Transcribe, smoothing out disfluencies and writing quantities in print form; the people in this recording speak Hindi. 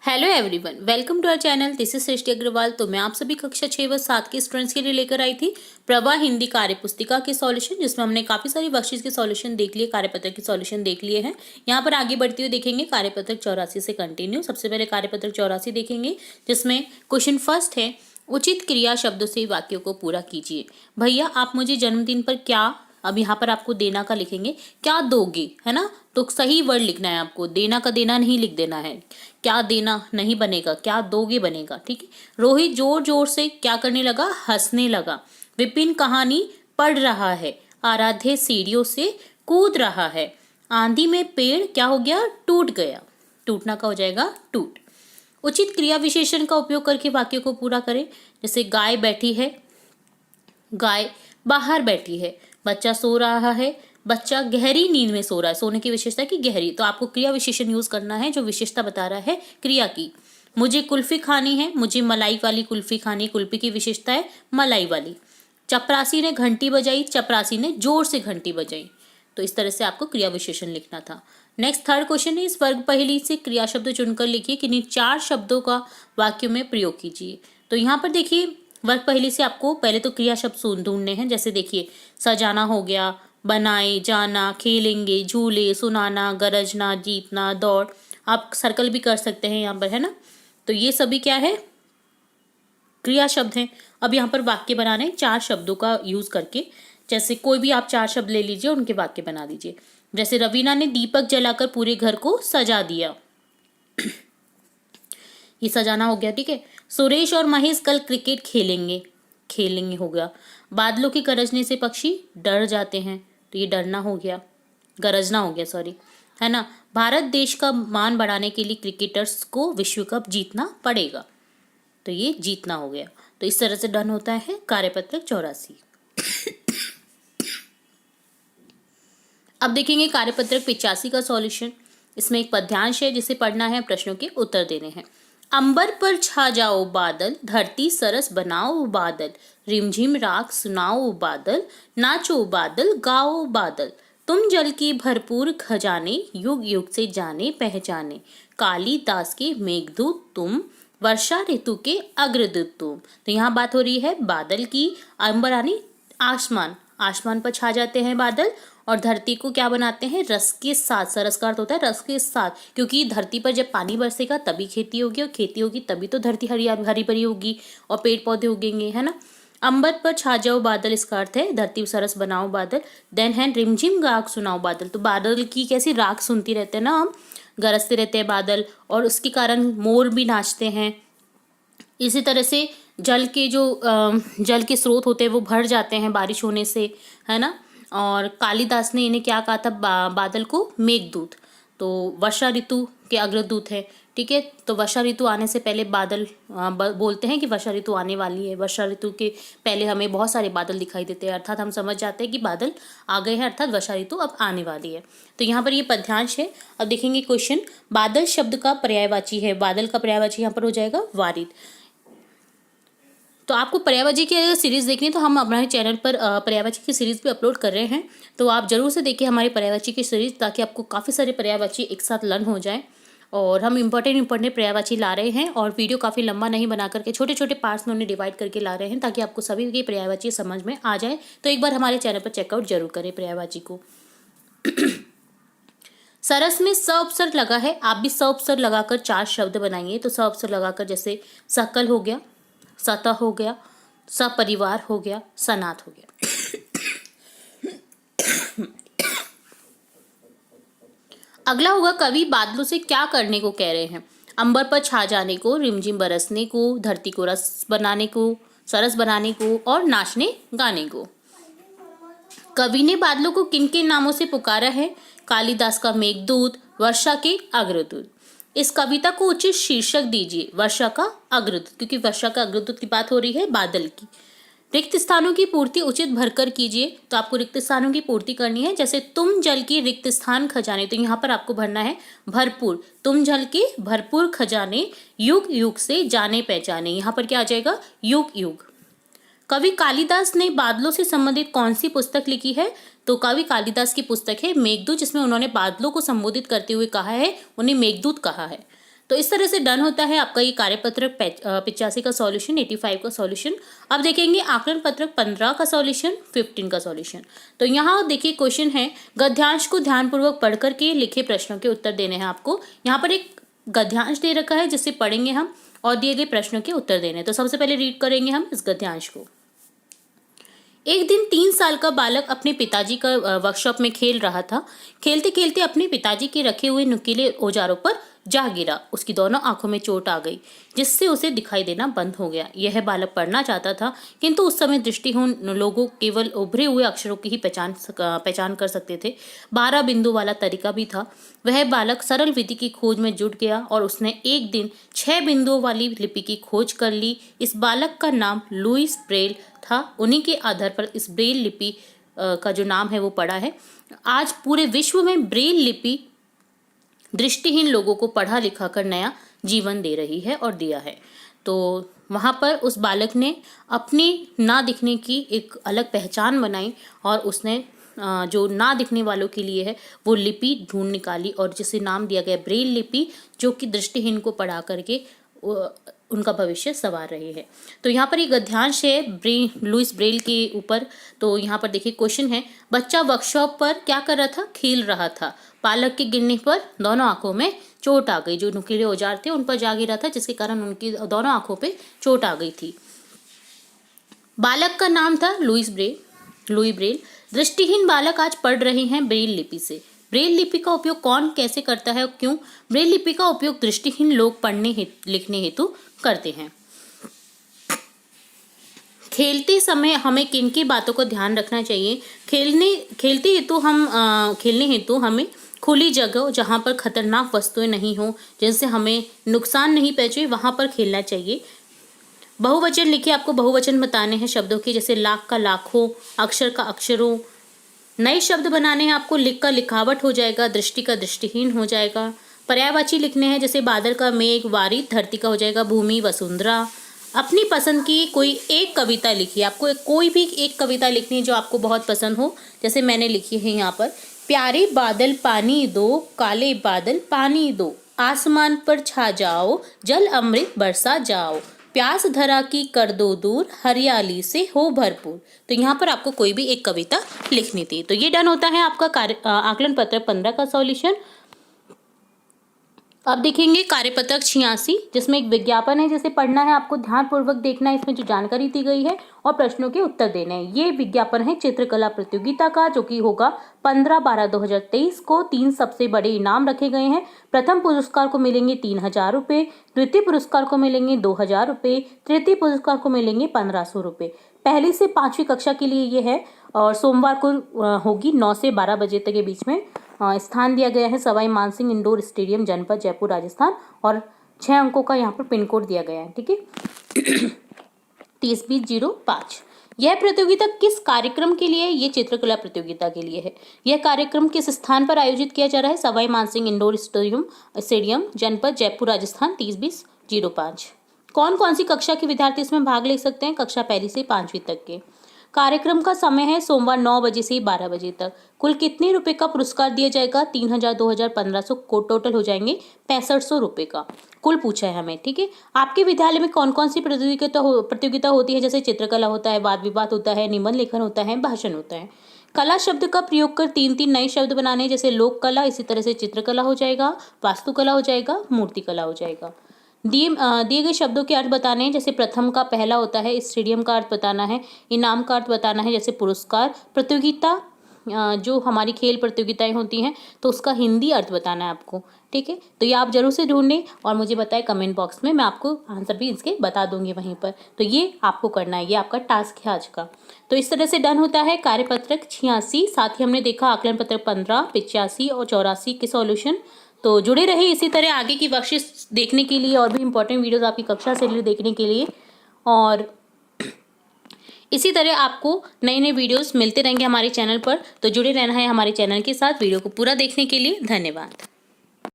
Hello everyone, welcome to our channel. This is Srishti Agarwal. तो मैं आप सभी कक्षा 6 व 7 के स्टूडेंट्स के लिए लेकर आई थी प्रवाह हिंदी कार्य पुस्तिका के सॉल्यूशन, जिसमें हमने काफ़ी सारी वर्कशीट्स के सॉल्यूशन देख लिए, कार्यपत्र के सॉल्यूशन देख लिए हैं। यहाँ पर आगे बढ़ते हुए देखेंगे कार्यपत्र 84 से कंटिन्यू। सबसे पहले कार्यपत्र 84 देखेंगे, जिसमें क्वेश्चन फर्स्ट है, उचित क्रिया शब्दों से वाक्यों को पूरा कीजिए। भैया आप मुझे जन्मदिन पर क्या, अब यहाँ पर आपको देना का लिखेंगे, क्या दोगे, है ना। तो सही वर्ड लिखना है आपको, देना का देना नहीं लिख देना है। क्या देना नहीं बनेगा, क्या दोगे बनेगा, ठीक है। रोहित जोर जोर से क्या करने लगा, हंसने लगा। विपिन कहानी पढ़ रहा है। आराध्य सीढ़ियों से कूद रहा है। आंधी में पेड़ क्या हो गया, टूट गया। टूटना का हो जाएगा टूट। उचित क्रिया विशेषण का उपयोग करके वाक्य को पूरा करें। जैसे गाय बैठी है, गाय बाहर बैठी है। बच्चा सो रहा है, बच्चा गहरी नींद में सो रहा है। सोने की विशेषता की गहरी, तो आपको क्रिया विशेषण यूज करना है जो विशेषता बता रहा है क्रिया की। मुझे कुल्फी खानी है, मुझे मलाई वाली कुल्फी खानी। कुल्फी की विशेषता है मलाई वाली। चपरासी ने घंटी बजाई, चपरासी ने जोर से घंटी बजाई। तो इस तरह से आपको क्रिया विशेषण लिखना था। नेक्स्ट थर्ड क्वेश्चन है, इस वर्ग पहेली से क्रिया शब्द चुनकर लिखिए, किन्हीं 4 शब्दों का वाक्य में प्रयोग कीजिए। तो यहाँ पर देखिए, वर्ग पहेली से आपको पहले तो क्रिया शब्द ढूंढने हैं। जैसे देखिए, सजाना हो गया, बनाए, जाना, खेलेंगे, झूले, सुनाना, गरजना, जीतना, दौड़। आप सर्कल भी कर सकते हैं यहाँ पर, है ना। तो ये सभी क्या है, क्रिया शब्द हैं। अब यहाँ पर वाक्य बनाने हैं 4 शब्दों का यूज करके। जैसे कोई भी आप 4 शब्द ले लीजिए, उनके वाक्य बना दीजिए। जैसे रवीना ने दीपक जलाकर पूरे घर को सजा दिया। ये सजाना हो गया, ठीक है। सुरेश और महेश कल क्रिकेट खेलेंगे, खेलेंगे हो गया। बादलों के गरजने से पक्षी डर जाते हैं, तो ये डरना हो गया, गरजना हो गया, सॉरी, है ना। भारत देश का मान बढ़ाने के लिए क्रिकेटर्स को विश्व कप जीतना पड़ेगा, तो ये जीतना हो गया। तो इस तरह से डन होता है कार्यपत्रक 84। अब देखेंगे कार्यपत्रक 85 का सॉल्यूशन। इसमें एक पद्यांश है जिसे पढ़ना है, प्रश्नों के उत्तर देने हैं। अंबर पर छा जाओ बादल, धरती सरस बनाओ बादल, रिमझिम राग सुनाओ बादल, नाचो बादल गाओ बादल, तुम जल की भरपूर खजाने, युग युग से जाने पहचाने, कालिदास के मेघदूत तुम, वर्षा ऋतु के अग्रदूत तुम। तो यहाँ बात हो रही है बादल की। अंबर यानी आसमान, आसमान पर छा जाते हैं बादल, और धरती को क्या बनाते हैं, रस के साथ। सरस का अर्थ होता है रस के साथ, क्योंकि धरती पर जब पानी बरसेगा तभी खेती होगी, और खेती होगी तभी तो धरती हरी हरी भरी होगी और पेड़ पौधे उगेंगे, है ना। अंबर पर छा जाओ बादल, इसका अर्थ है धरती सरस बनाओ बादल। देन है रिमझिम राग सुनाओ बादल, तो बादल की कैसी राग सुनती रहते हैं ना हम, गरजते रहते हैं बादल, और उसके कारण मोर भी नाचते हैं। इसी तरह से जल के जो जल के स्रोत होते हैं वो भर जाते हैं बारिश होने से, है ना। और कालिदास ने इन्हें क्या कहा था, बादल को मेघदूत। तो वर्षा ऋतु के अग्रदूत है, ठीक है। तो वर्षा ऋतु आने से पहले बादल बोलते हैं कि वर्षा ऋतु आने वाली है। वर्षा ऋतु के पहले हमें बहुत सारे बादल दिखाई देते हैं, अर्थात हम समझ जाते हैं कि बादल आ गए हैं, अर्थात वर्षा ऋतु अब आने वाली है। तो यहाँ पर ये पद्यांश है। अब देखेंगे क्वेश्चन, बादल शब्द का पर्यायवाची है। बादल का पर्यायवाची यहाँ पर हो जाएगा वारिद। तो आपको पर्यायवाची की अगर सीरीज देखनी है तो हम हमारे चैनल पर पर्यायवाची की सीरीज भी अपलोड कर रहे हैं, तो आप जरूर से देखिए हमारी पर्यायवाची की सीरीज, ताकि आपको काफ़ी सारे पर्यायवाची एक साथ लर्न हो जाए। और हम इंपॉर्टेंट पर्यायवाची ला रहे हैं, और वीडियो काफ़ी लंबा नहीं बना करके छोटे छोटे पार्ट्स में उन्हें डिवाइड करके ला रहे हैं, ताकि आपको सभी की पर्यायवाची समझ में आ जाए। तो एक बार हमारे चैनल पर चेकआउट जरूर करें पर्यायवाची को। सरस में स उपसर्ग लगा है, आप भी स उपसर्ग लगाकर 4 शब्द बनाइए। तो स उपसर्ग लगाकर, जैसे सकल हो गया, सतह हो गया, सपरिवार हो गया, सनात हो गया। अगला होगा, कवि बादलों से क्या करने को कह रहे हैं। अंबर पर छा जाने को, रिमझिम बरसने को, धरती को रस बनाने को, सरस बनाने को, और नाचने गाने को। कवि ने बादलों को किन किन नामों से पुकारा है, कालिदास का मेघदूत, वर्षा के अग्रदूत। इस कविता को उचित शीर्षक दीजिए, वर्षा का अग्रदूत, क्योंकि वर्षा का अग्रदूत की बात हो रही है बादल की। रिक्त स्थानों की पूर्ति उचित भरकर कीजिए, तो आपको रिक्त स्थानों की पूर्ति करनी है। जैसे तुम जल की रिक्त स्थान खजाने, तो यहाँ पर आपको भरना है भरपूर, तुम जल के भरपूर खजाने, युग युग से जाने पहचाने। यहाँ पर क्या आ जाएगा, युग युग। कवि कालिदास ने बादलों से संबंधित कौन सी पुस्तक लिखी है, तो कवि कालिदास की पुस्तक है मेघदूत, जिसमें उन्होंने बादलों को संबोधित करते हुए कहा है, उन्हें मेघदूत कहा है। तो इस तरह से डन होता है आपका ये कार्यपत्रक 85 का सॉल्यूशन, 85 का सॉल्यूशन। अब देखेंगे आकलन पत्रक 15 का सॉल्यूशन, 15 का सॉल्यूशन। तो यहाँ देखिए क्वेश्चन है, गद्यांश को ध्यानपूर्वक पढ़ करके लिखे प्रश्नों के उत्तर देने हैं आपको। यहाँ पर एक गद्यांश दे रखा है जिसे पढ़ेंगे हम और दिए गए प्रश्नों के उत्तर देने। तो सबसे पहले रीड करेंगे हम इस गद्यांश को। एक दिन 3 साल का बालक अपने पिताजी का वर्कशॉप में खेल रहा था। खेलते खेलते अपने पिताजी के रखे हुए नुकीले औजारों पर जा गिरा। उसकी दोनों आंखों में चोट आ गई, जिससे उसे दिखाई देना बंद हो गया। यह बालक पढ़ना चाहता था, किंतु उस समय दृष्टिहीन लोगों केवल उभरे हुए अक्षरों की ही पहचान कर सकते थे। 12 बिंदु वाला तरीका भी था। वह बालक सरल विधि की खोज में जुट गया और उसने एक दिन 6 बिंदुओं वाली लिपि की खोज कर ली। इस बालक का नाम लुईस ब्रेल था। उन्हीं के आधार पर इस ब्रेल लिपि का जो नाम है वो पड़ा है। आज पूरे विश्व में ब्रेल लिपि दृष्टिहीन लोगों को पढ़ा लिखा कर नया जीवन दे रही है और दिया है। तो वहाँ पर उस बालक ने अपनी ना दिखने की एक अलग पहचान बनाई और उसने जो ना दिखने वालों के लिए है वो लिपि ढूंढ निकाली और जिसे नाम दिया गया ब्रेल लिपि, जो कि दृष्टिहीन को पढ़ा करके उनका भविष्य संवार रही है। तो यहाँ पर एक गद्यांश है लुईस ब्रेल के ऊपर। तो यहाँ पर देखिए क्वेश्चन है, बच्चा वर्कशॉप पर क्या कर रहा था? खेल रहा था। बालक के गिरने पर दोनों आंखों में चोट आ गई। जो नुकीले औजार थे उन पर जा गिरा था, जिसके कारण उनकी दोनों आंखों पे चोट आ गई थी। बालक का नाम था लुई ब्रेल। दृष्टिहीन बालक आज पढ़ रहे हैं ब्रेल लिपि से। ब्रेल लिपि का उपयोग कौन कैसे करता है और क्यों? ब्रेल लिपि का उपयोग दृष्टिहीन लोग पढ़ने लिखने हेतु करते हैं। खेलते समय हमें किन की बातों को ध्यान रखना चाहिए? खेलने हेतु हमें खुली जगह जहाँ पर खतरनाक वस्तुएं नहीं हो, जिनसे हमें नुकसान नहीं पहुंचे, वहां पर खेलना चाहिए। बहुवचन लिखिए, आपको बहुवचन बताने हैं शब्दों के, जैसे लाख का लाखों, अक्षर का अक्षरों। नए शब्द बनाने हैं आपको, लिख का लिखावट हो जाएगा, दृष्टि का दृष्टिहीन हो जाएगा। पर्यायवाची लिखने हैं, जैसे बादल का मेघ, वारिद धरती का हो जाएगा भूमि, वसुंधरा। अपनी पसंद की कोई एक कविता लिखिए, आपको कोई भी एक कविता लिखनी है जो आपको बहुत पसंद हो। जैसे मैंने लिखी है यहाँ पर, प्यारे बादल पानी दो, काले बादल पानी दो, आसमान पर छा जाओ, जल अमृत बरसा जाओ, प्यास धरा की कर दो दूर, हरियाली से हो भरपूर। तो यहाँ पर आपको कोई भी एक कविता लिखनी थी। तो ये डन होता है आपका आकलन पत्र 15 का सॉल्यूशन। अब देखेंगे कार्यपत्रक 86, जिसमें एक विज्ञापन है जिसे पढ़ना है, आपको ध्यानपूर्वक देखना है। इसमें जो जानकारी दी गई है और प्रश्नों के उत्तर देने हैं। ये विज्ञापन है चित्रकला प्रतियोगिता का, जो कि होगा 15/12/2023 को। 3 सबसे बड़े इनाम रखे गए हैं। प्रथम पुरस्कार को मिलेंगे 3000 रुपये, द्वितीय पुरस्कार को मिलेंगे 2000 रुपये, तृतीय पुरस्कार को मिलेंगे 1500 रुपये। पहली से 5वीं कक्षा के लिए ये है और सोमवार को होगी 9 से 12 बजे तक के बीच में। स्थान दिया गया है सवाई मानसिंह इंडोर स्टेडियम, जनपद जयपुर, राजस्थान, और 6 अंकों का यहाँ पर पिन कोड दिया गया है। ठीक है 302005। यह प्रतियोगिता किस कार्यक्रम के लिए है? ये चित्रकला प्रतियोगिता के लिए है। यह कार्यक्रम किस स्थान पर आयोजित किया जा रहा है? सवाई मानसिंह इंडोर स्टेडियम, जनपद जयपुर, राजस्थान, 302005। कौन कौन सी कक्षा के विद्यार्थी इसमें भाग ले सकते हैं? कक्षा 1 से 5वीं तक के। कार्यक्रम का समय है सोमवार 9 बजे से 12 बजे तक। कुल कितने रुपए का पुरस्कार दिया जाएगा? 3000, 2000, 1500, को टोटल हो जाएंगे 6500 रुपए का कुल पूछा है हमें। ठीक है, आपके विद्यालय में कौन कौन सी प्रतियोगिता होती है? जैसे चित्रकला होता है, वाद विवाद होता है, निबंध लेखन होता है, भाषण होता है। कला शब्द का प्रयोग कर 3 नए शब्द बनाने, जैसे लोक कला, इसी तरह से चित्रकला हो जाएगा, वास्तुकला हो जाएगा, मूर्तिकला हो जाएगा। दिए गए शब्दों के अर्थ बताने हैं, जैसे प्रथम का पहला होता है, स्टेडियम का अर्थ बताना है, इनाम का अर्थ बताना है, जैसे पुरस्कार। प्रतियोगिता जो हमारी खेल प्रतियोगिताएं होती हैं तो उसका हिंदी अर्थ बताना है आपको। ठीक है, तो ये आप जरूर से ढूंढें और मुझे बताएं कमेंट बॉक्स में, मैं आपको आंसर भी इसके बता दूंगी वहीं पर। तो ये आपको करना है, ये आपका टास्क है आज का। तो इस तरह से डन होता है कार्यपत्रक 86। साथ ही हमने देखा आकलन पत्रक 15, 85 और 84 के सॉल्यूशन। तो जुड़े रहे इसी तरह आगे की बख्शिश देखने के लिए और भी इंपॉर्टेंट वीडियोस आपकी कक्षा से रिलेटेड देखने के लिए। और इसी तरह आपको नए नए वीडियोस मिलते रहेंगे हमारे चैनल पर। तो जुड़े रहना है हमारे चैनल के साथ। वीडियो को पूरा देखने के लिए धन्यवाद।